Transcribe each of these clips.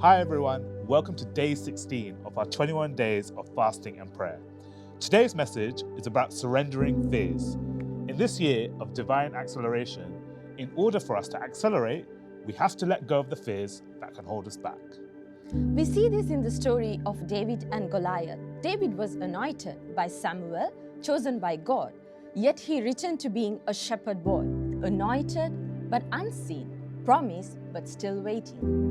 Hi everyone, welcome to day 16 of our 21 days of fasting and prayer. Today's message is about surrendering fears. In this year of divine acceleration, in order for us to accelerate, we have to let go of the fears that can hold us back. We see this in the story of David and Goliath. David was anointed by Samuel, chosen by God, yet he returned to being a shepherd boy, anointed but unseen, promised but still waiting.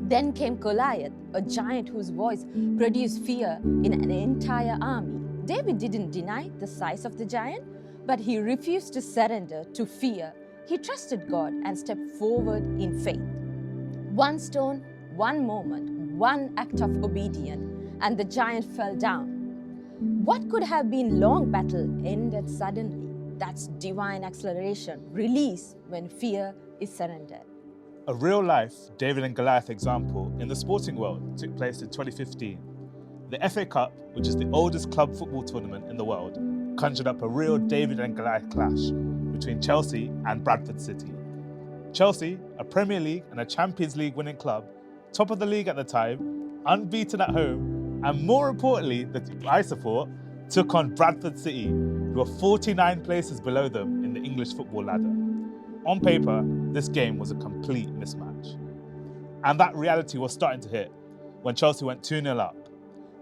Then came Goliath, a giant whose voice produced fear in an entire army. David didn't deny the size of the giant, but he refused to surrender to fear. He trusted God and stepped forward in faith. One stone, one moment, one act of obedience, and the giant fell down. What could have been long battle ended suddenly. That's divine acceleration, release when fear is surrendered. A real-life David and Goliath example in the sporting world took place in 2015. The FA Cup, which is the oldest club football tournament in the world, conjured up a real David and Goliath clash between Chelsea and Bradford City. Chelsea, a Premier League and a Champions League winning club, top of the league at the time, unbeaten at home, and more importantly, the team I support, took on Bradford City, who were 49 places below them in the English football ladder. On paper, this game was a complete mismatch. And that reality was starting to hit when Chelsea went 2-0 up.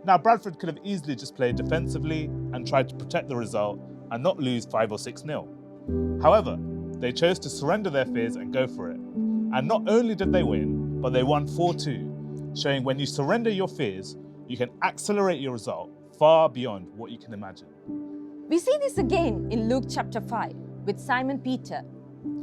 Now, Bradford could have easily just played defensively and tried to protect the result and not lose 5 or 6-0. However, they chose to surrender their fears and go for it. And not only did they win, but they won 4-2, showing when you surrender your fears, you can accelerate your result far beyond what you can imagine. We see this again in Luke chapter 5 with Simon Peter.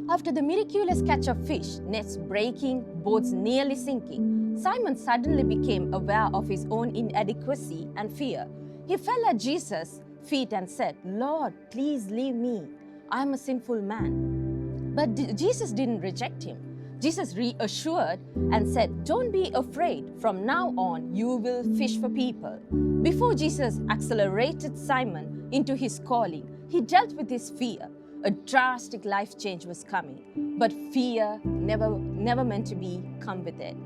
After the miraculous catch of fish, nets breaking, boats nearly sinking, Simon suddenly became aware of his own inadequacy and fear. He fell at Jesus' feet and said, "Lord, please leave me. I am a sinful man." But Jesus didn't reject him. Jesus reassured and said, "Don't be afraid. From now on, you will fish for people." Before Jesus accelerated Simon into his calling, he dealt with his fear. A drastic life change was coming, but fear never meant to be come with it.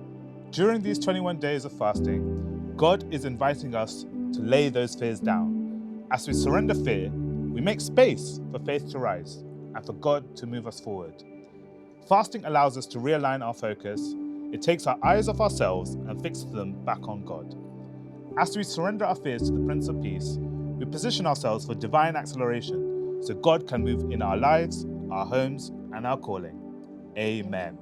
During these 21 days of fasting, God is inviting us to lay those fears down. As we surrender fear, we make space for faith to rise and for God to move us forward. Fasting allows us to realign our focus. It takes our eyes off ourselves and fixes them back on God. As we surrender our fears to the Prince of Peace, we position ourselves for divine acceleration so God can move in our lives, our homes, and our calling. Amen.